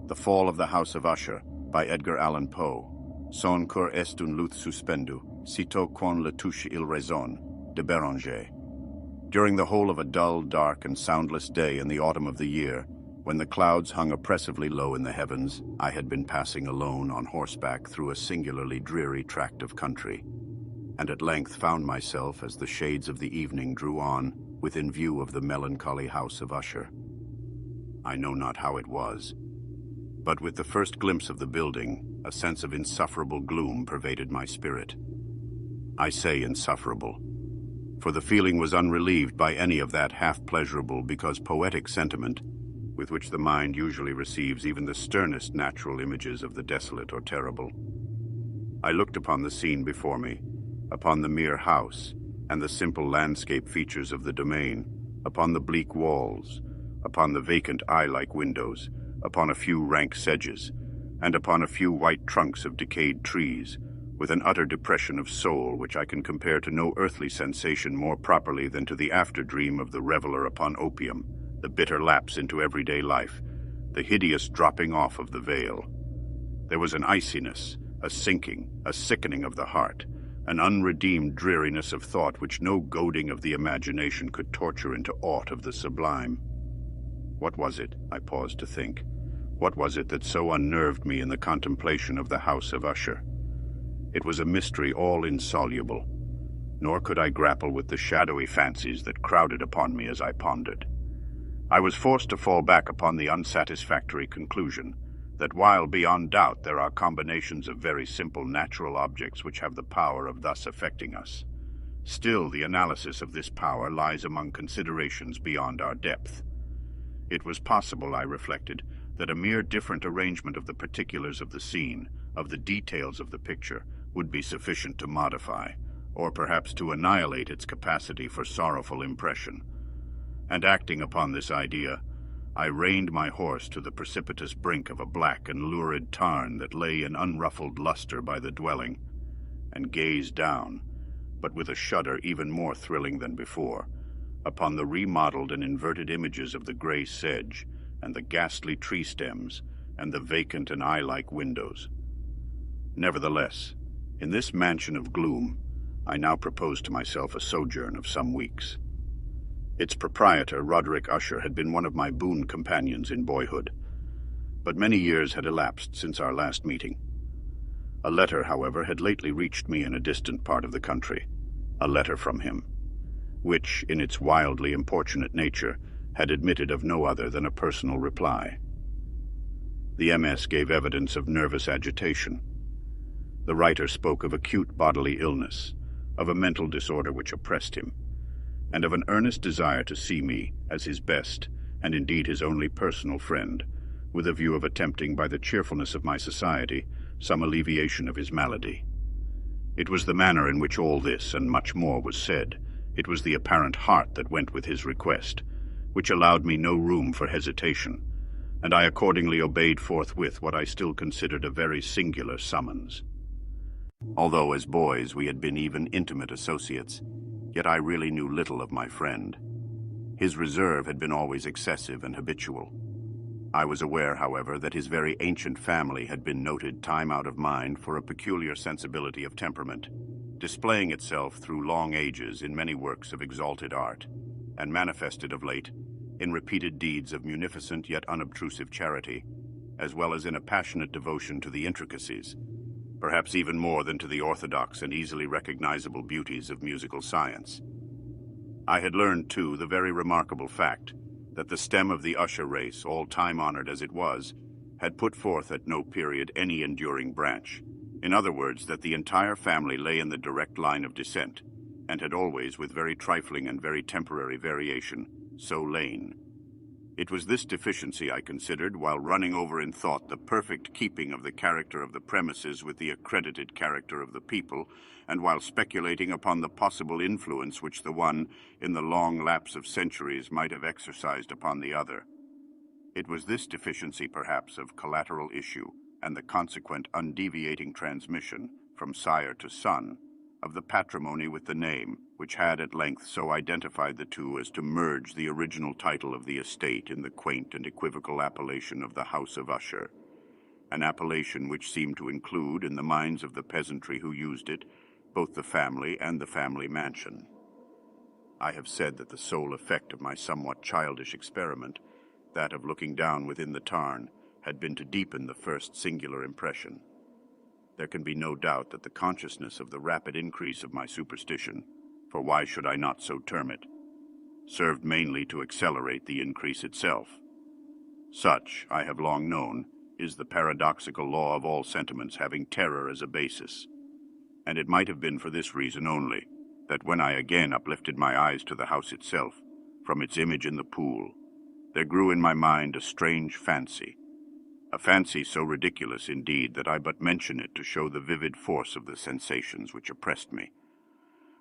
The Fall of the House of Usher by Edgar Allan Poe. Son cœur est un luth suspendu, sitôt qu'on le touche il résonne, de Béranger. During the whole of a dull, dark, and soundless day in the autumn of the year, when the clouds hung oppressively low in the heavens, I had been passing alone on horseback through a singularly dreary tract of country, and at length found myself, as the shades of the evening drew on, within view of the melancholy house of Usher. I know not how it was, but with the first glimpse of the building, a sense of insufferable gloom pervaded my spirit. I say insufferable, for the feeling was unrelieved by any of that half-pleasurable because poetic sentiment with which the mind usually receives even the sternest natural images of the desolate or terrible. I looked upon the scene before me, upon the mere house and the simple landscape features of the domain, upon the bleak walls, upon the vacant eye-like windows, upon a few rank sedges, and upon a few white trunks of decayed trees, with an utter depression of soul which I can compare to no earthly sensation more properly than to the after-dream of the reveler upon opium, the bitter lapse into everyday life, the hideous dropping off of the veil. There was an iciness, a sinking, a sickening of the heart, an unredeemed dreariness of thought which no goading of the imagination could torture into aught of the sublime. What was it, I paused to think? What was it that so unnerved me in the contemplation of the house of Usher? It was a mystery all insoluble, nor could I grapple with the shadowy fancies that crowded upon me as I pondered. I was forced to fall back upon the unsatisfactory conclusion that while beyond doubt there are combinations of very simple natural objects which have the power of thus affecting us, still the analysis of this power lies among considerations beyond our depth. It was possible, I reflected, that a mere different arrangement of the particulars of the scene, of the details of the picture, would be sufficient to modify, or perhaps to annihilate its capacity for sorrowful impression. And acting upon this idea, I reined my horse to the precipitous brink of a black and lurid tarn that lay in unruffled luster by the dwelling, and gazed down, but with a shudder even more thrilling than before, upon the remodeled and inverted images of the gray sedge, and the ghastly tree stems, and the vacant and eye-like windows. Nevertheless, in this mansion of gloom, I now proposed to myself a sojourn of some weeks. Its proprietor, Roderick Usher, had been one of my boon companions in boyhood, but many years had elapsed since our last meeting. A letter, however, had lately reached me in a distant part of the country, a letter from him, which, in its wildly importunate nature, had admitted of no other than a personal reply. The MS gave evidence of nervous agitation. The writer spoke of acute bodily illness, of a mental disorder which oppressed him, and of an earnest desire to see me as his best, and indeed his only personal friend, with a view of attempting, by the cheerfulness of my society, some alleviation of his malady. It was the manner in which all this and much more was said, it was the apparent heart that went with his request, which allowed me no room for hesitation, and I accordingly obeyed forthwith what I still considered a very singular summons. Although as boys we had been even intimate associates, yet I really knew little of my friend. His reserve had been always excessive and habitual. I was aware, however, that his very ancient family had been noted time out of mind for a peculiar sensibility of temperament, displaying itself through long ages in many works of exalted art, and manifested of late in repeated deeds of munificent yet unobtrusive charity, as well as in a passionate devotion to the intricacies, perhaps even more than to the orthodox and easily recognizable beauties of musical science. I had learned, too, the very remarkable fact that the stem of the Usher race, all time-honored as it was, had put forth at no period any enduring branch. In other words, that the entire family lay in the direct line of descent, and had always, with very trifling and very temporary variation, so lain. It was this deficiency I considered, while running over in thought the perfect keeping of the character of the premises with the accredited character of the people, and while speculating upon the possible influence which the one, in the long lapse of centuries, might have exercised upon the other. It was this deficiency, perhaps, of collateral issue, and the consequent undeviating transmission, from sire to son, of the patrimony with the name, which had at length so identified the two as to merge the original title of the estate in the quaint and equivocal appellation of the House of Usher, an appellation which seemed to include, in the minds of the peasantry who used it, both the family and the family mansion. I have said that the sole effect of my somewhat childish experiment, that of looking down within the tarn, had been to deepen the first singular impression. There can be no doubt that the consciousness of the rapid increase of my superstition, for why should I not so term it, served mainly to accelerate the increase itself. Such, I have long known, is the paradoxical law of all sentiments having terror as a basis. And it might have been for this reason only, that when I again uplifted my eyes to the house itself, from its image in the pool, there grew in my mind a strange fancy, a fancy so ridiculous indeed that I but mention it to show the vivid force of the sensations which oppressed me.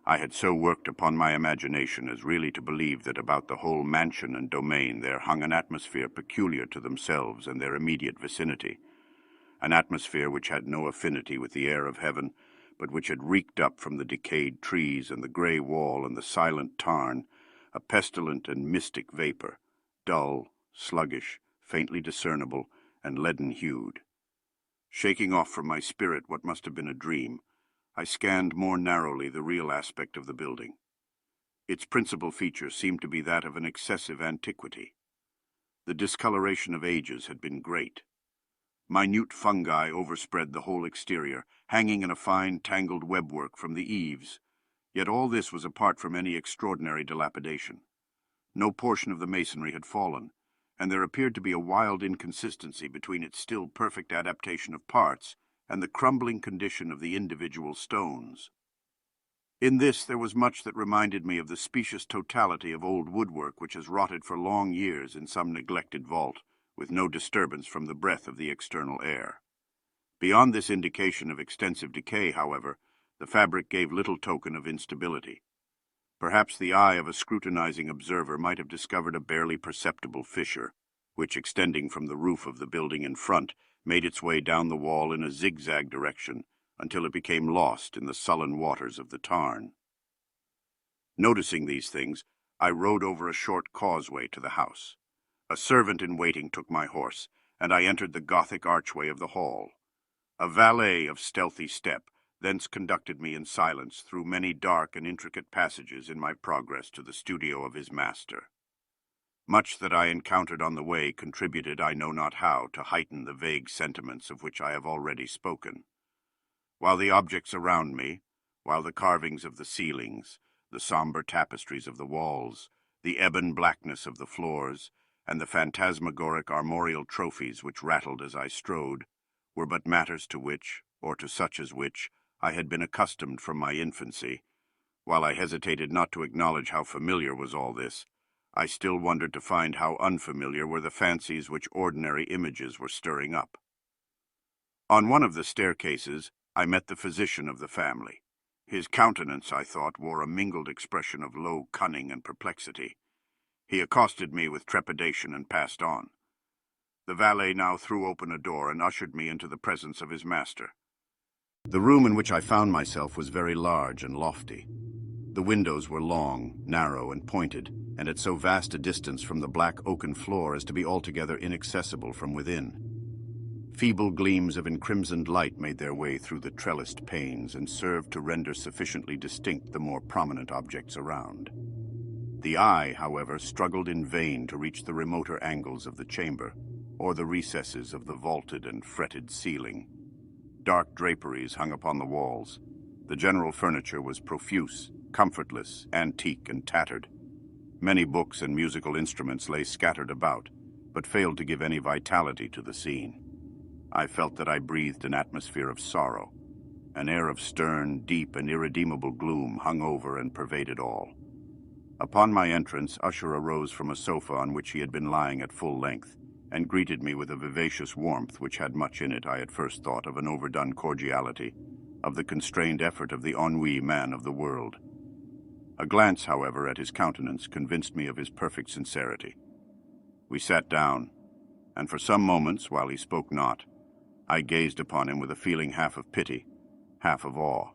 I had so worked upon my imagination as really to believe that about the whole mansion and domain there hung an atmosphere peculiar to themselves and their immediate vicinity, an atmosphere which had no affinity with the air of heaven, but which had reeked up from the decayed trees and the grey wall and the silent tarn, a pestilent and mystic vapor, dull, sluggish, faintly discernible, and leaden-hued. Shaking off from my spirit what must have been a dream, I scanned more narrowly the real aspect of the building. Its principal feature seemed to be that of an excessive antiquity. The discoloration of ages had been great. Minute fungi overspread the whole exterior, hanging in a fine tangled webwork from the eaves. Yet all this was apart from any extraordinary dilapidation. No portion of the masonry had fallen, and there appeared to be a wild inconsistency between its still perfect adaptation of parts and the crumbling condition of the individual stones. In this there was much that reminded me of the specious totality of old woodwork which has rotted for long years in some neglected vault, with no disturbance from the breath of the external air. Beyond this indication of extensive decay, however, the fabric gave little token of instability. Perhaps the eye of a scrutinizing observer might have discovered a barely perceptible fissure, which, extending from the roof of the building in front, made its way down the wall in a zigzag direction until it became lost in the sullen waters of the tarn. Noticing these things, I rode over a short causeway to the house. A servant in waiting took my horse, and I entered the Gothic archway of the hall. A valet of stealthy step thence conducted me in silence through many dark and intricate passages in my progress to the studio of his master. Much that I encountered on the way contributed, I know not how, to heighten the vague sentiments of which I have already spoken. While the objects around me, while the carvings of the ceilings, the somber tapestries of the walls, the ebon blackness of the floors, and the phantasmagoric armorial trophies which rattled as I strode, were but matters to which, or to such as which, I had been accustomed from my infancy, while I hesitated not to acknowledge how familiar was all this, I still wondered to find how unfamiliar were the fancies which ordinary images were stirring up. On one of the staircases, I met the physician of the family. His countenance, I thought, wore a mingled expression of low cunning and perplexity. He accosted me with trepidation and passed on. The valet now threw open a door and ushered me into the presence of his master. The room in which I found myself was very large and lofty. The windows were long, narrow, and pointed, and at so vast a distance from the black oaken floor as to be altogether inaccessible from within. Feeble gleams of encrimsoned light made their way through the trellised panes and served to render sufficiently distinct the more prominent objects around. The eye, however, struggled in vain to reach the remoter angles of the chamber, or the recesses of the vaulted and fretted ceiling. Dark draperies hung upon the walls. The general furniture was profuse, comfortless, antique, and tattered. Many books and musical instruments lay scattered about, but failed to give any vitality to the scene. I felt that I breathed an atmosphere of sorrow. An air of stern, deep, and irredeemable gloom hung over and pervaded all. Upon my entrance, Usher arose from a sofa on which he had been lying at full length, and greeted me with a vivacious warmth which had much in it, I at first thought, of an overdone cordiality, of the constrained effort of the ennui man of the world. A glance, however, at his countenance convinced me of his perfect sincerity. We sat down, and for some moments, while he spoke not, I gazed upon him with a feeling half of pity, half of awe.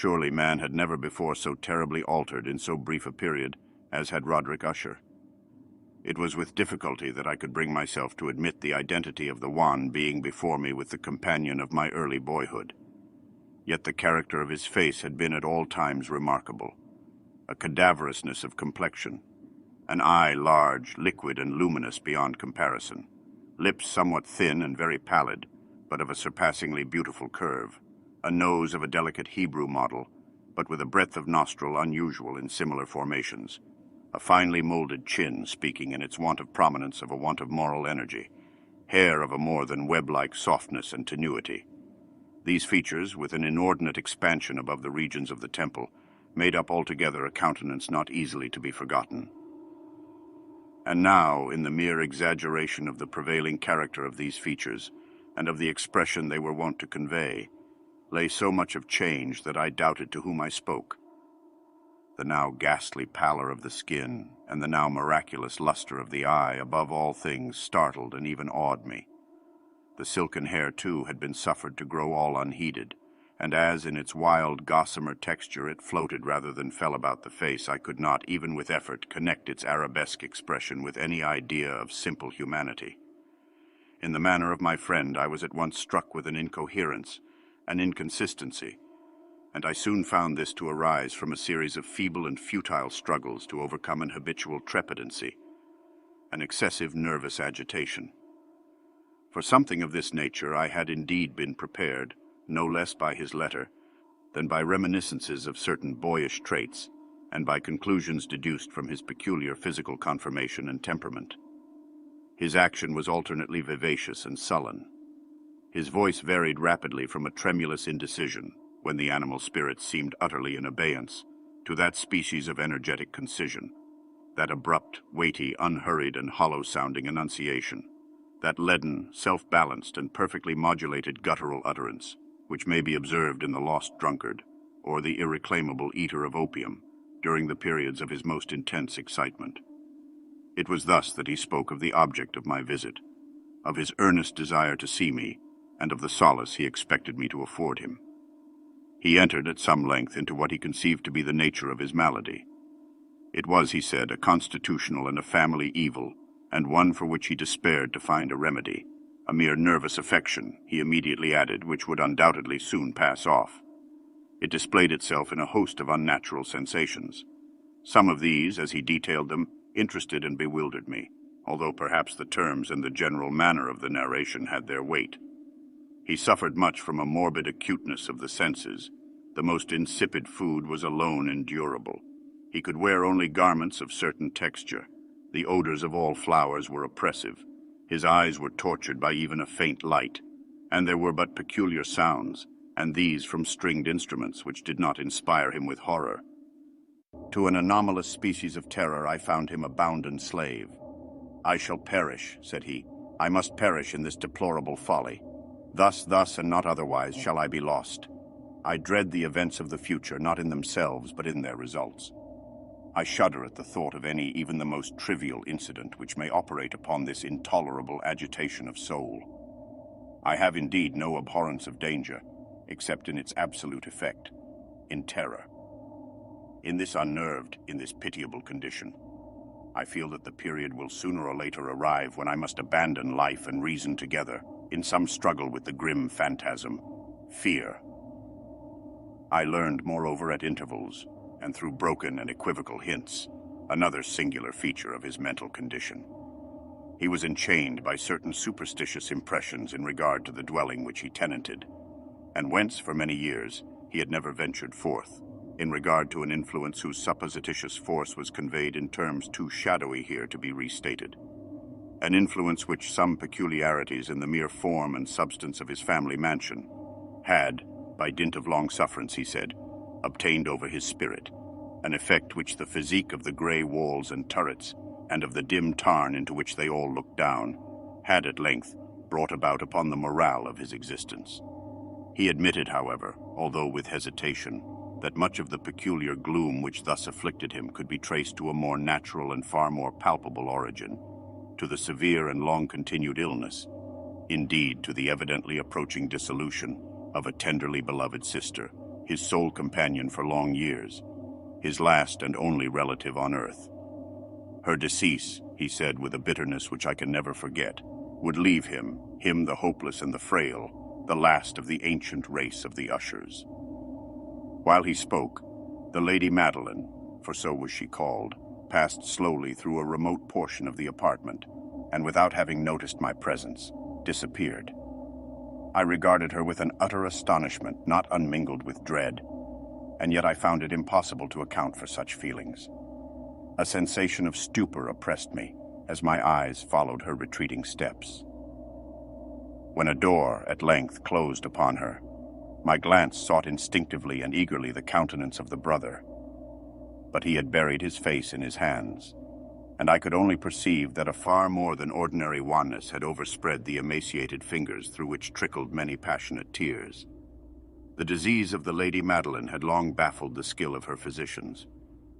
Surely man had never before so terribly altered in so brief a period as had Roderick Usher. It was with difficulty that I could bring myself to admit the identity of the one being before me with the companion of my early boyhood. Yet the character of his face had been at all times remarkable. A cadaverousness of complexion, an eye large, liquid, and luminous beyond comparison, lips somewhat thin and very pallid, but of a surpassingly beautiful curve, a nose of a delicate Hebrew model, but with a breadth of nostril unusual in similar formations, a finely molded chin speaking in its want of prominence of a want of moral energy, hair of a more than web-like softness and tenuity. These features, with an inordinate expansion above the regions of the temple, made up altogether a countenance not easily to be forgotten. And now, in the mere exaggeration of the prevailing character of these features, and of the expression they were wont to convey, lay so much of change that I doubted to whom I spoke. The now ghastly pallor of the skin, and the now miraculous luster of the eye, above all things, startled and even awed me. The silken hair, too, had been suffered to grow all unheeded, and as in its wild, gossamer texture it floated rather than fell about the face, I could not, even with effort, connect its arabesque expression with any idea of simple humanity. In the manner of my friend, I was at once struck with an incoherence, an inconsistency, and I soon found this to arise from a series of feeble and futile struggles to overcome an habitual trepidancy, an excessive nervous agitation. For something of this nature I had indeed been prepared, no less by his letter than by reminiscences of certain boyish traits, and by conclusions deduced from his peculiar physical conformation and temperament. His action was alternately vivacious and sullen. His voice varied rapidly from a tremulous indecision, when the animal spirits seemed utterly in abeyance, to that species of energetic concision, that abrupt, weighty, unhurried, and hollow-sounding enunciation, that leaden, self-balanced, and perfectly modulated guttural utterance, which may be observed in the lost drunkard, or the irreclaimable eater of opium, during the periods of his most intense excitement. It was thus that he spoke of the object of my visit, of his earnest desire to see me, and of the solace he expected me to afford him. He entered at some length into what he conceived to be the nature of his malady. It was, he said, a constitutional and a family evil, and one for which he despaired to find a remedy, a mere nervous affection, he immediately added, which would undoubtedly soon pass off. It displayed itself in a host of unnatural sensations. Some of these, as he detailed them, interested and bewildered me, although perhaps the terms and the general manner of the narration had their weight. He suffered much from a morbid acuteness of the senses. The most insipid food was alone endurable. He could wear only garments of certain texture. The odors of all flowers were oppressive. His eyes were tortured by even a faint light, and there were but peculiar sounds, and these from stringed instruments which did not inspire him with horror. To an anomalous species of terror I found him a bounden slave. "I shall perish," said he. "I must perish in this deplorable folly. Thus, and not otherwise, shall I be lost. I dread the events of the future, not in themselves, but in their results. I shudder at the thought of any, even the most trivial incident which may operate upon this intolerable agitation of soul. I have indeed no abhorrence of danger, except in its absolute effect, in terror. In this unnerved, in this pitiable condition, I feel that the period will sooner or later arrive when I must abandon life and reason together in some struggle with the grim phantasm, fear. I learned, moreover, at intervals, and through broken and equivocal hints, another singular feature of his mental condition. He was enchained by certain superstitious impressions in regard to the dwelling which he tenanted, and whence, for many years, he had never ventured forth, in regard to an influence whose supposititious force was conveyed in terms too shadowy here to be restated. An influence which some peculiarities in the mere form and substance of his family mansion had, by dint of long sufferance, he said, obtained over his spirit, an effect which the physique of the grey walls and turrets, and of the dim tarn into which they all looked down, had at length brought about upon the morale of his existence. He admitted, however, although with hesitation, that much of the peculiar gloom which thus afflicted him could be traced to a more natural and far more palpable origin, to the severe and long-continued illness, indeed to the evidently approaching dissolution of a tenderly beloved sister, his sole companion for long years, his last and only relative on earth. Her decease, he said with a bitterness which I can never forget, would leave him the hopeless and the frail, the last of the ancient race of the Ushers. While he spoke, the Lady Madeline, for so was she called, passed slowly through a remote portion of the apartment, and without having noticed my presence, disappeared. I regarded her with an utter astonishment, not unmingled with dread, and yet I found it impossible to account for such feelings. A sensation of stupor oppressed me as my eyes followed her retreating steps. When a door at length closed upon her, my glance sought instinctively and eagerly the countenance of the brother. But he had buried his face in his hands, and I could only perceive that a far more than ordinary wanness had overspread the emaciated fingers through which trickled many passionate tears. The disease of the Lady Madeline had long baffled the skill of her physicians.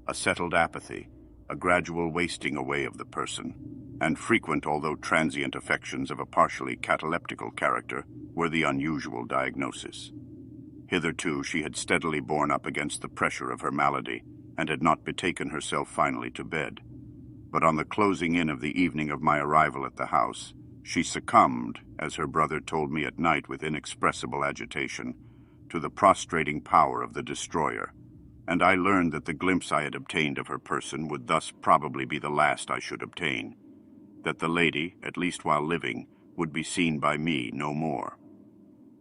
A settled apathy, a gradual wasting away of the person, and frequent although transient affections of a partially cataleptical character were the unusual diagnosis. Hitherto she had steadily borne up against the pressure of her malady, and had not betaken herself finally to bed. But on the closing in of the evening of my arrival at the house, she succumbed, as her brother told me at night with inexpressible agitation, to the prostrating power of the destroyer, and I learned that the glimpse I had obtained of her person would thus probably be the last I should obtain, that the lady, at least while living, would be seen by me no more.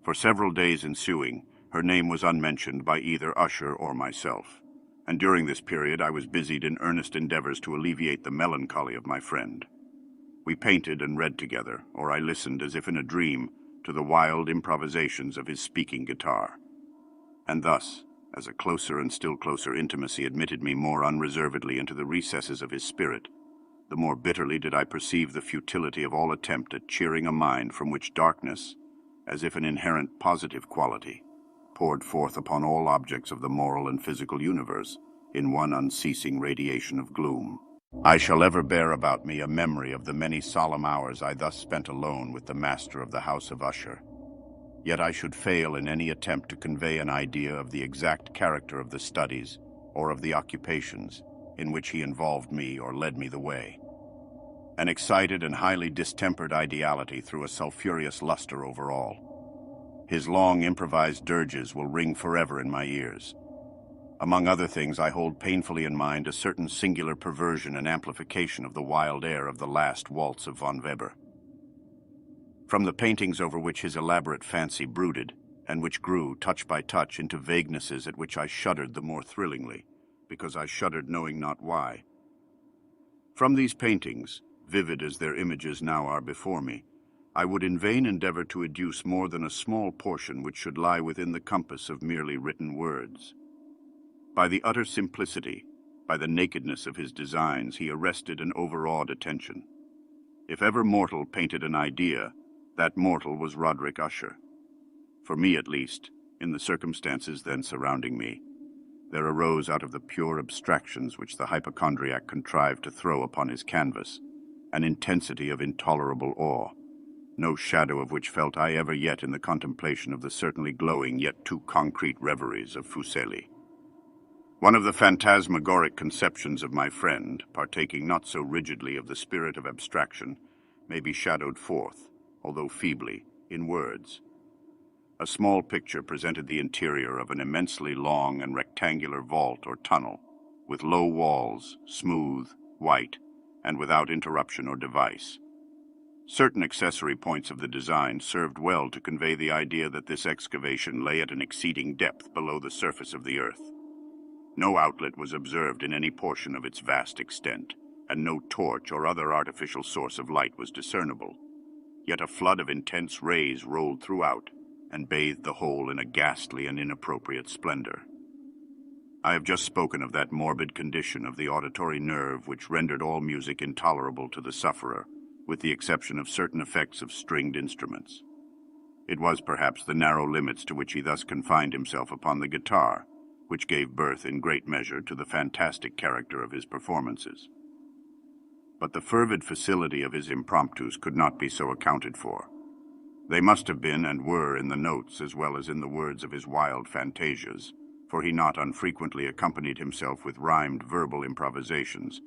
For several days ensuing, her name was unmentioned by either Usher or myself, and during this period I was busied in earnest endeavors to alleviate the melancholy of my friend. We painted and read together, or I listened as if in a dream to the wild improvisations of his speaking guitar. And thus, as a closer and still closer intimacy admitted me more unreservedly into the recesses of his spirit, the more bitterly did I perceive the futility of all attempt at cheering a mind from which darkness, as if an inherent positive quality, poured forth upon all objects of the moral and physical universe in one unceasing radiation of gloom. I shall ever bear about me a memory of the many solemn hours I thus spent alone with the master of the House of Usher. Yet I should fail in any attempt to convey an idea of the exact character of the studies or of the occupations in which he involved me or led me the way. An excited and highly distempered ideality threw a sulphurous luster over all. His long improvised dirges will ring forever in my ears. Among other things, I hold painfully in mind a certain singular perversion and amplification of the wild air of the last waltz of von Weber. From the paintings over which his elaborate fancy brooded, and which grew, touch by touch, into vaguenesses at which I shuddered the more thrillingly, because I shuddered knowing not why. From these paintings, vivid as their images now are before me, I would in vain endeavor to educe more than a small portion which should lie within the compass of merely written words. By the utter simplicity, by the nakedness of his designs, he arrested and overawed attention. If ever mortal painted an idea, that mortal was Roderick Usher. For me, at least, in the circumstances then surrounding me, there arose out of the pure abstractions which the hypochondriac contrived to throw upon his canvas an intensity of intolerable awe, no shadow of which felt I ever yet in the contemplation of the certainly glowing yet too concrete reveries of Fuseli. One of the phantasmagoric conceptions of my friend, partaking not so rigidly of the spirit of abstraction, may be shadowed forth, although feebly, in words. A small picture presented the interior of an immensely long and rectangular vault or tunnel, with low walls, smooth, white, and without interruption or device. Certain accessory points of the design served well to convey the idea that this excavation lay at an exceeding depth below the surface of the earth. No outlet was observed in any portion of its vast extent, and no torch or other artificial source of light was discernible. Yet a flood of intense rays rolled throughout, and bathed the whole in a ghastly and inappropriate splendor. I have just spoken of that morbid condition of the auditory nerve which rendered all music intolerable to the sufferer, with the exception of certain effects of stringed instruments. It was perhaps the narrow limits to which he thus confined himself upon the guitar, which gave birth in great measure to the fantastic character of his performances. But the fervid facility of his impromptus could not be so accounted for. They must have been and were in the notes as well as in the words of his wild fantasias, for he not unfrequently accompanied himself with rhymed verbal improvisations,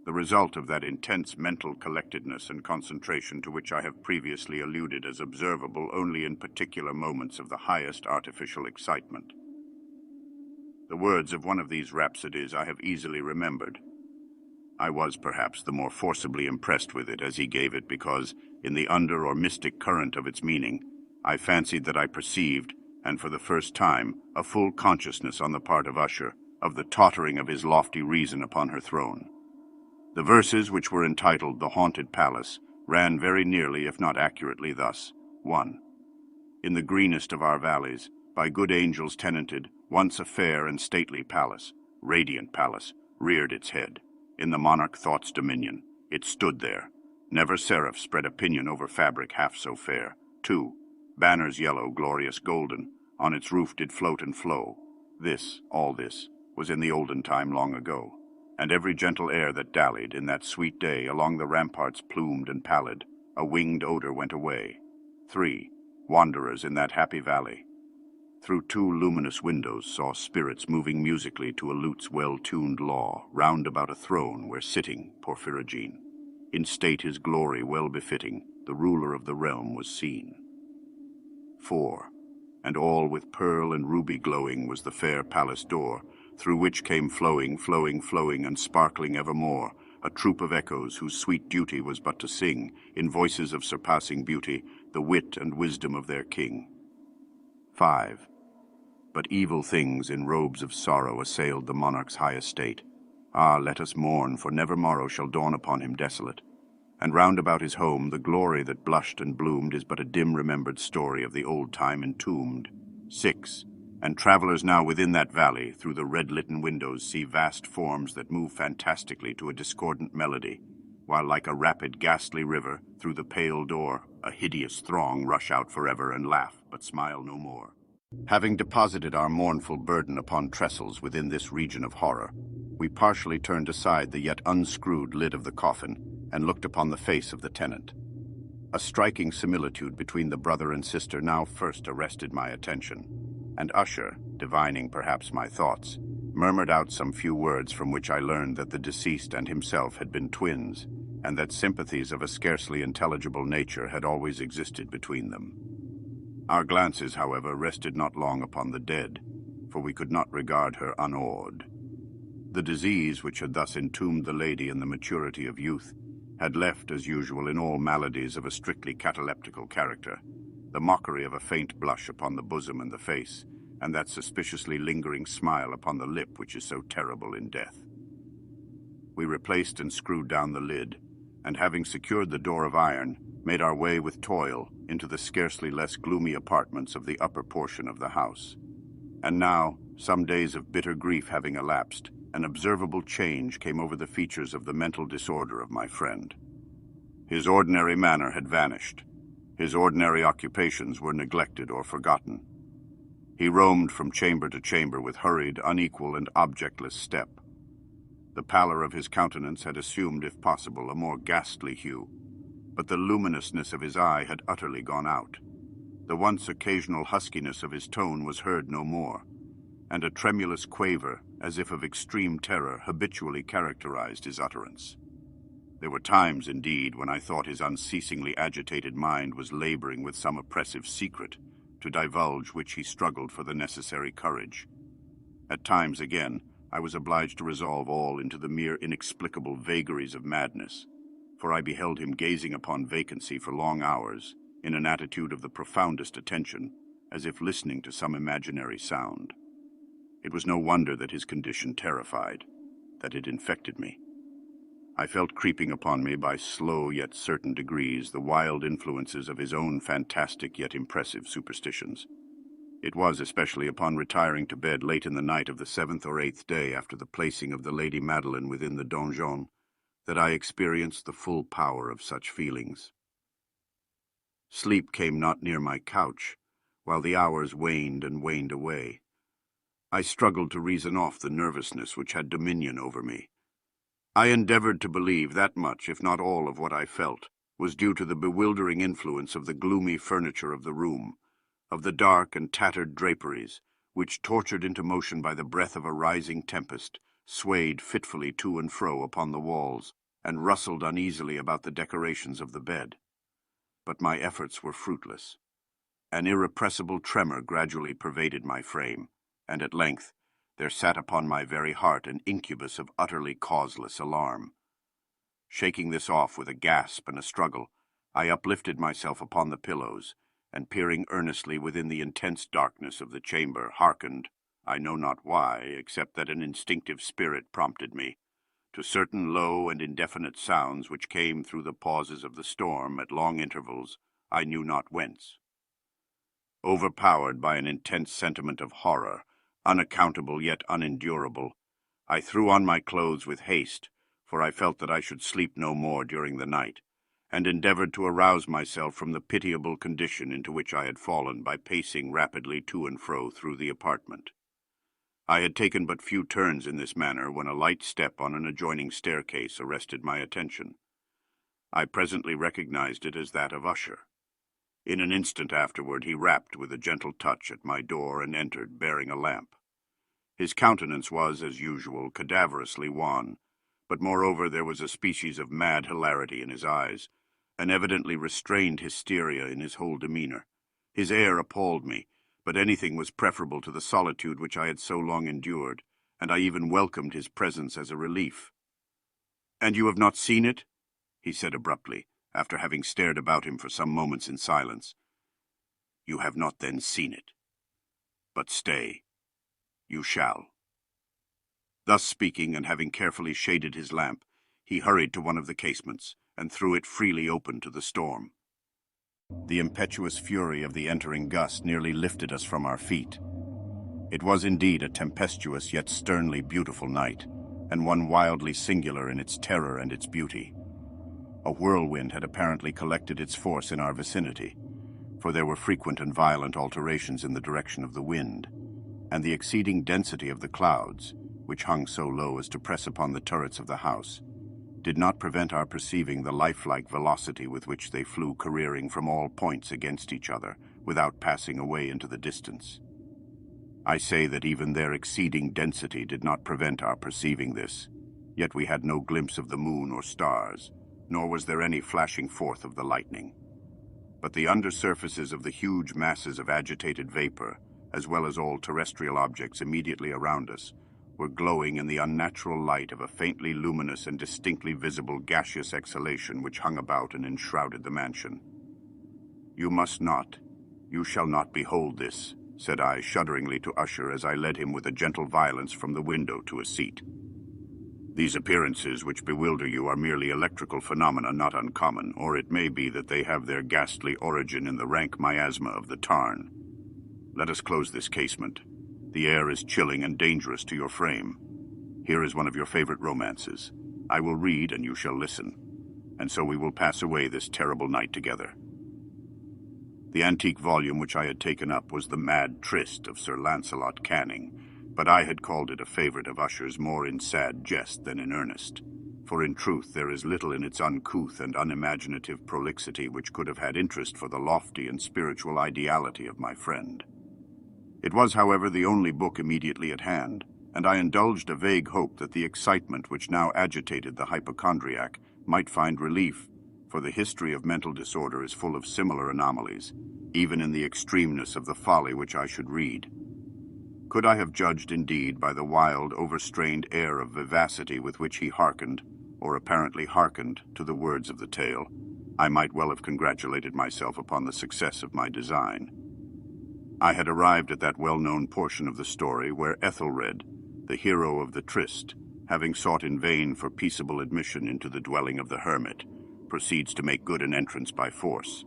the result of that intense mental collectedness and concentration to which I have previously alluded as observable only in particular moments of the highest artificial excitement. The words of one of these rhapsodies I have easily remembered. I was perhaps the more forcibly impressed with it as he gave it because, in the under or mystic current of its meaning, I fancied that I perceived, and for the first time, a full consciousness on the part of Usher, of the tottering of his lofty reason upon her throne. The verses, which were entitled The Haunted Palace, ran very nearly, if not accurately, thus. 1. In the greenest of our valleys, by good angels tenanted, once a fair and stately palace, radiant palace, reared its head. In the monarch thought's dominion, it stood there. Never seraph spread a pinion over fabric half so fair. 2. Banners yellow, glorious golden, on its roof did float and flow. This, all this, was in the olden time long ago, and every gentle air that dallied in that sweet day along the ramparts plumed and pallid, a winged odor went away. 3. Wanderers in that happy valley, through 2 luminous windows saw spirits moving musically to a lute's well-tuned law, round about a throne where sitting, Porphyrogene, in state his glory well befitting, the ruler of the realm was seen. 4. And all with pearl and ruby glowing was the fair palace door, through which came flowing, and sparkling evermore, a troop of echoes whose sweet duty was but to sing, in voices of surpassing beauty, the wit and wisdom of their king. 5. But evil things in robes of sorrow assailed the monarch's high estate. Ah, let us mourn, for never morrow shall dawn upon him desolate. And round about his home the glory that blushed and bloomed is but a dim-remembered story of the old time entombed. 6. And travelers now within that valley, through the red-litten windows, see vast forms that move fantastically to a discordant melody, while like a rapid, ghastly river, through the pale door, a hideous throng rush out forever and laugh, but smile no more. Having deposited our mournful burden upon trestles within this region of horror, we partially turned aside the yet unscrewed lid of the coffin and looked upon the face of the tenant. A striking similitude between the brother and sister now first arrested my attention, and Usher, divining perhaps my thoughts, murmured out some few words from which I learned that the deceased and himself had been twins, and that sympathies of a scarcely intelligible nature had always existed between them. Our glances, however, rested not long upon the dead, for we could not regard her unawed. The disease which had thus entombed the lady in the maturity of youth had left, as usual in all maladies of a strictly cataleptical character, the mockery of a faint blush upon the bosom and the face, and that suspiciously lingering smile upon the lip which is so terrible in death. We replaced and screwed down the lid, and having secured the door of iron, made our way with toil into the scarcely less gloomy apartments of the upper portion of the house. And now, some days of bitter grief having elapsed, an observable change came over the features of the mental disorder of my friend. His ordinary manner had vanished. His ordinary occupations were neglected or forgotten. He roamed from chamber to chamber with hurried, unequal, and objectless step. The pallor of his countenance had assumed, if possible, a more ghastly hue, but the luminousness of his eye had utterly gone out. The once occasional huskiness of his tone was heard no more, and a tremulous quaver, as if of extreme terror, habitually characterized his utterance. There were times, indeed, when I thought his unceasingly agitated mind was laboring with some oppressive secret, to divulge which he struggled for the necessary courage. At times, again, I was obliged to resolve all into the mere inexplicable vagaries of madness, for I beheld him gazing upon vacancy for long hours, in an attitude of the profoundest attention, as if listening to some imaginary sound. It was no wonder that his condition terrified, that it infected me. I felt creeping upon me by slow yet certain degrees the wild influences of his own fantastic yet impressive superstitions. It was especially upon retiring to bed late in the night of the 7th or 8th day after the placing of the Lady Madeline within the donjon that I experienced the full power of such feelings. Sleep came not near my couch, while the hours waned and waned away. I struggled to reason off the nervousness which had dominion over me. I endeavored to believe that much, if not all, of what I felt, was due to the bewildering influence of the gloomy furniture of the room, of the dark and tattered draperies, which, tortured into motion by the breath of a rising tempest, swayed fitfully to and fro upon the walls, and rustled uneasily about the decorations of the bed. But my efforts were fruitless. An irrepressible tremor gradually pervaded my frame, and at length there sat upon my very heart an incubus of utterly causeless alarm. Shaking this off with a gasp and a struggle, I uplifted myself upon the pillows, and peering earnestly within the intense darkness of the chamber, hearkened, I know not why, except that an instinctive spirit prompted me, to certain low and indefinite sounds which came through the pauses of the storm at long intervals, I knew not whence. Overpowered by an intense sentiment of horror, unaccountable yet unendurable, I threw on my clothes with haste, for I felt that I should sleep no more during the night, and endeavored to arouse myself from the pitiable condition into which I had fallen by pacing rapidly to and fro through the apartment. I had taken but few turns in this manner when a light step on an adjoining staircase arrested my attention. I presently recognized it as that of Usher. In an instant afterward he rapped with a gentle touch at my door and entered, bearing a lamp. His countenance was, as usual, cadaverously wan, but moreover there was a species of mad hilarity in his eyes, an evidently restrained hysteria in his whole demeanor. His air appalled me, but anything was preferable to the solitude which I had so long endured, and I even welcomed his presence as a relief. "And you have not seen it?" he said abruptly, after having stared about him for some moments in silence. "You have not then seen it. But stay, you shall." Thus speaking, and having carefully shaded his lamp, he hurried to one of the casements, and threw it freely open to the storm. The impetuous fury of the entering gust nearly lifted us from our feet. It was indeed a tempestuous yet sternly beautiful night, and one wildly singular in its terror and its beauty. A whirlwind had apparently collected its force in our vicinity, for there were frequent and violent alterations in the direction of the wind, and the exceeding density of the clouds, which hung so low as to press upon the turrets of the house, did not prevent our perceiving the lifelike velocity with which they flew careering from all points against each other, without passing away into the distance. I say that even their exceeding density did not prevent our perceiving this, yet we had no glimpse of the moon or stars, nor was there any flashing forth of the lightning. But the undersurfaces of the huge masses of agitated vapor, as well as all terrestrial objects immediately around us, were glowing in the unnatural light of a faintly luminous and distinctly visible gaseous exhalation which hung about and enshrouded the mansion. "You shall not behold this," said I shudderingly to Usher as I led him with a gentle violence from the window to a seat. "These appearances which bewilder you are merely electrical phenomena not uncommon, or it may be that they have their ghastly origin in the rank miasma of the tarn. Let us close this casement. The air is chilling and dangerous to your frame. Here is one of your favorite romances. I will read and you shall listen, and so we will pass away this terrible night together." The antique volume which I had taken up was The Mad Tryst of Sir Lancelot Canning, but I had called it a favorite of Usher's more in sad jest than in earnest, for in truth there is little in its uncouth and unimaginative prolixity which could have had interest for the lofty and spiritual ideality of my friend. It was, however, the only book immediately at hand, and I indulged a vague hope that the excitement which now agitated the hypochondriac might find relief, for the history of mental disorder is full of similar anomalies, even in the extremeness of the folly which I should read. Could I have judged indeed by the wild, overstrained air of vivacity with which he hearkened, or apparently hearkened, to the words of the tale, I might well have congratulated myself upon the success of my design. I had arrived at that well-known portion of the story where Ethelred, the hero of the tryst, having sought in vain for peaceable admission into the dwelling of the hermit, proceeds to make good an entrance by force.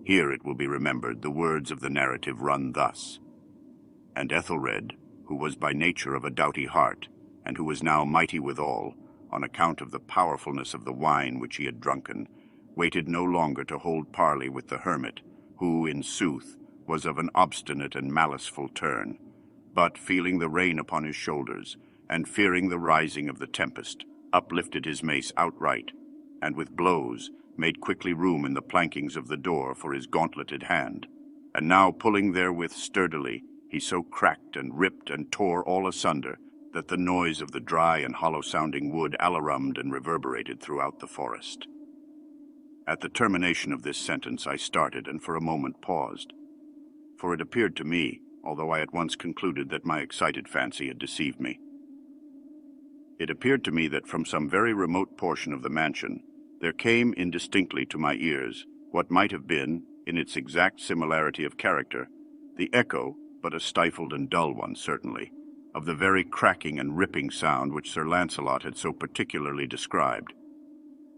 Here, it will be remembered, the words of the narrative run thus: "And Ethelred, who was by nature of a doughty heart, and who was now mighty withal, on account of the powerfulness of the wine which he had drunken, waited no longer to hold parley with the hermit, who, in sooth, was of an obstinate and maliceful turn, but, feeling the rain upon his shoulders, and fearing the rising of the tempest, uplifted his mace outright, and with blows made quickly room in the plankings of the door for his gauntleted hand, and now pulling therewith sturdily, he so cracked and ripped and tore all asunder that the noise of the dry and hollow-sounding wood alarummed and reverberated throughout the forest. At the termination of this sentence I started and for a moment paused, for it appeared to me, although I at once concluded that my excited fancy had deceived me, it appeared to me that from some very remote portion of the mansion there came indistinctly to my ears what might have been, in its exact similarity of character, the echo, but a stifled and dull one certainly, of the very cracking and ripping sound which Sir Lancelot had so particularly described.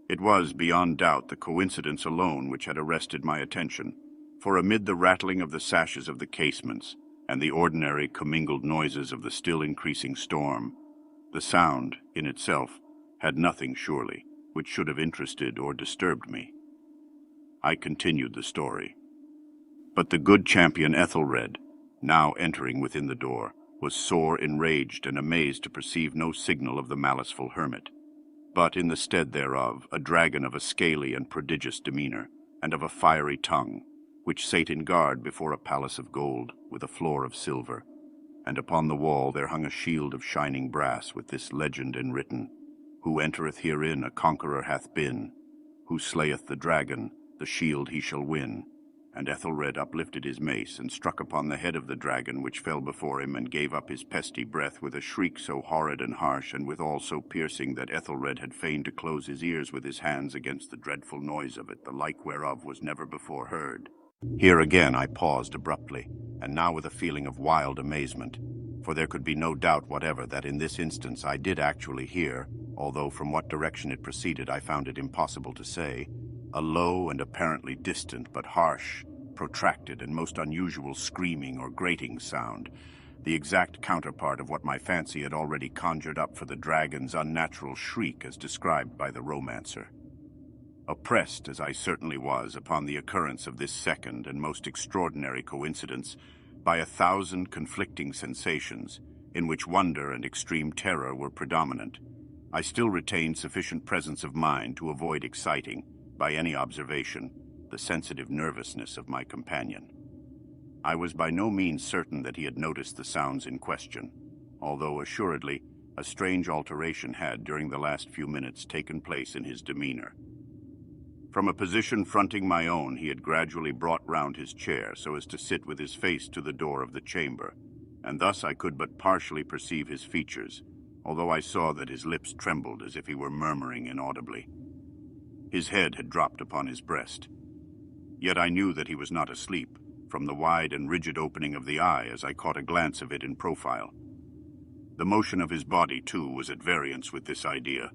It was, beyond doubt, the coincidence alone which had arrested my attention, for amid the rattling of the sashes of the casements and the ordinary commingled noises of the still increasing storm, the sound, in itself, had nothing, surely, which should have interested or disturbed me. I continued the story. But the good champion Ethelred, now entering within the door, was sore enraged and amazed to perceive no signal of the maliceful hermit, but in the stead thereof a dragon of a scaly and prodigious demeanor, and of a fiery tongue, which sate in guard before a palace of gold, with a floor of silver, and upon the wall there hung a shield of shining brass with this legend enwritten: Who entereth herein a conqueror hath been, who slayeth the dragon, the shield he shall win. And Ethelred uplifted his mace and struck upon the head of the dragon, which fell before him, and gave up his pesty breath with a shriek so horrid and harsh, and withal so piercing, that Ethelred had fain to close his ears with his hands against the dreadful noise of it, the like whereof was never before heard. Here again I paused abruptly, and now with a feeling of wild amazement, for there could be no doubt whatever that in this instance I did actually hear, although from what direction it proceeded I found it impossible to say, a low and apparently distant but harsh, protracted and most unusual screaming or grating sound, the exact counterpart of what my fancy had already conjured up for the dragon's unnatural shriek as described by the romancer. Oppressed, as I certainly was, upon the occurrence of this second and most extraordinary coincidence, by 1,000 conflicting sensations, in which wonder and extreme terror were predominant, I still retained sufficient presence of mind to avoid exciting, by any observation, the sensitive nervousness of my companion. I was by no means certain that he had noticed the sounds in question, although assuredly a strange alteration had, during the last few minutes, taken place in his demeanor. From a position fronting my own, he had gradually brought round his chair so as to sit with his face to the door of the chamber, and thus I could but partially perceive his features, although I saw that his lips trembled as if he were murmuring inaudibly. His head had dropped upon his breast. Yet I knew that he was not asleep, from the wide and rigid opening of the eye as I caught a glance of it in profile. The motion of his body, too, was at variance with this idea,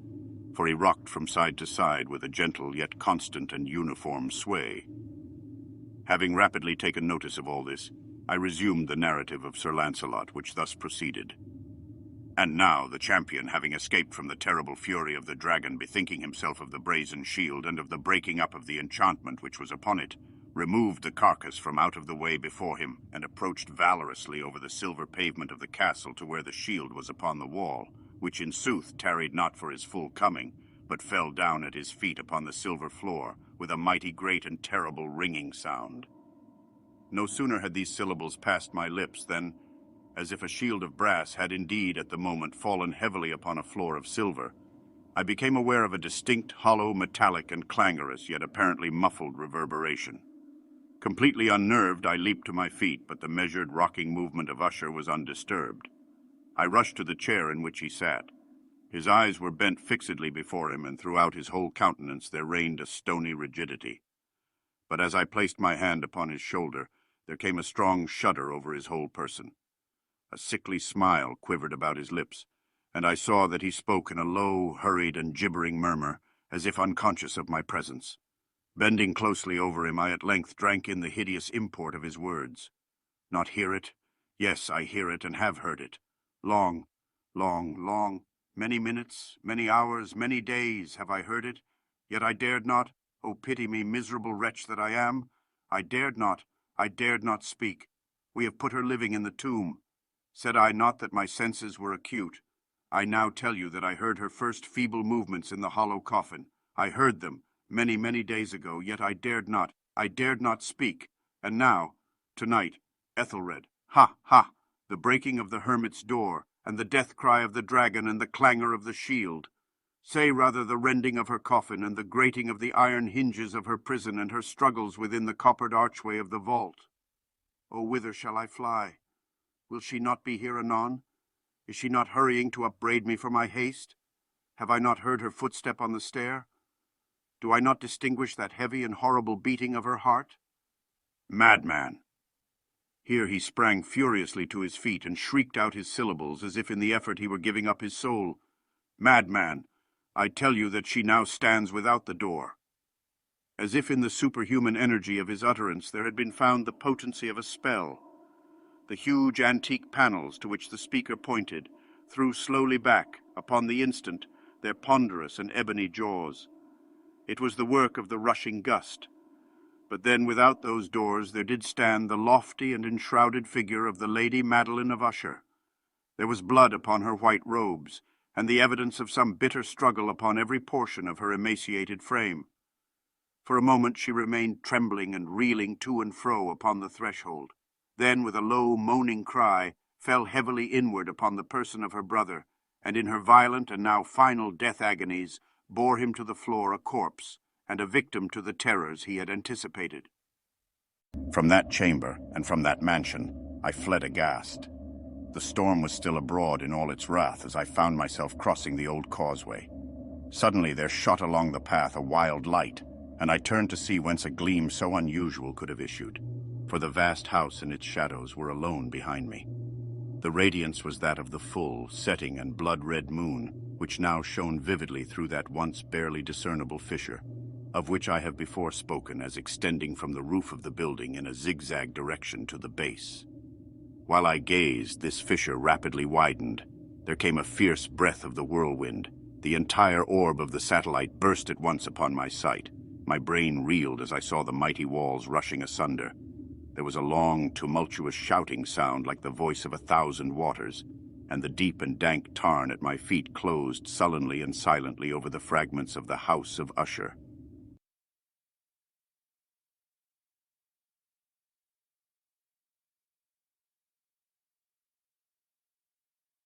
for he rocked from side to side with a gentle yet constant and uniform sway. Having rapidly taken notice of all this, I resumed the narrative of Sir Lancelot, which thus proceeded. And now the champion, having escaped from the terrible fury of the dragon, bethinking himself of the brazen shield and of the breaking up of the enchantment which was upon it, removed the carcass from out of the way before him, and approached valorously over the silver pavement of the castle to where the shield was upon the wall, which in sooth tarried not for his full coming, but fell down at his feet upon the silver floor, with a mighty great and terrible ringing sound. No sooner had these syllables passed my lips than, as if a shield of brass had indeed at the moment fallen heavily upon a floor of silver, I became aware of a distinct, hollow, metallic, and clangorous, yet apparently muffled reverberation. Completely unnerved, I leaped to my feet, but the measured, rocking movement of Usher was undisturbed. I rushed to the chair in which he sat. His eyes were bent fixedly before him, and throughout his whole countenance there reigned a stony rigidity. But as I placed my hand upon his shoulder, there came a strong shudder over his whole person. A sickly smile quivered about his lips, and I saw that he spoke in a low, hurried, and gibbering murmur, as if unconscious of my presence. Bending closely over him, I at length drank in the hideous import of his words. Not hear it? Yes, I hear it, and have heard it. Long, long, many minutes, many hours, many days have I heard it, yet I dared not, oh pity me, miserable wretch that I am, I dared not speak. We have put her living in the tomb. Said I not that my senses were acute? I now tell you that I heard her first feeble movements in the hollow coffin. I heard them, many, many days ago, yet I dared not speak. And now, tonight, Ethelred, ha, ha, the breaking of the hermit's door, and the death cry of the dragon, and the clangor of the shield. Say rather the rending of her coffin, and the grating of the iron hinges of her prison, and her struggles within the coppered archway of the vault. Oh, whither shall I fly? Will she not be here anon? Is she not hurrying to upbraid me for my haste? Have I not heard her footstep on the stair? Do I not distinguish that heavy and horrible beating of her heart? Madman! Here he sprang furiously to his feet and shrieked out his syllables as if in the effort he were giving up his soul. Madman! I tell you that she now stands without the door. As if in the superhuman energy of his utterance there had been found the potency of a spell. The huge antique panels to which the speaker pointed threw slowly back, upon the instant, their ponderous and ebony jaws. It was the work of the rushing gust. But then without those doors there did stand the lofty and enshrouded figure of the Lady Madeline of Usher. There was blood upon her white robes, and the evidence of some bitter struggle upon every portion of her emaciated frame. For a moment she remained trembling and reeling to and fro upon the threshold. Then, with a low, moaning cry, fell heavily inward upon the person of her brother, and in her violent and now final death agonies bore him to the floor a corpse, and a victim to the terrors he had anticipated. From that chamber, and from that mansion, I fled aghast. The storm was still abroad in all its wrath as I found myself crossing the old causeway. Suddenly there shot along the path a wild light, and I turned to see whence a gleam so unusual could have issued, for the vast house and its shadows were alone behind me. The radiance was that of the full, setting and blood-red moon, which now shone vividly through that once barely discernible fissure, of which I have before spoken as extending from the roof of the building in a zigzag direction to the base. While I gazed, this fissure rapidly widened. There came a fierce breath of the whirlwind. The entire orb of the satellite burst at once upon my sight. My brain reeled as I saw the mighty walls rushing asunder. There was a long, tumultuous shouting sound like the voice of 1,000 waters, and the deep and dank tarn at my feet closed sullenly and silently over the fragments of the house of Usher.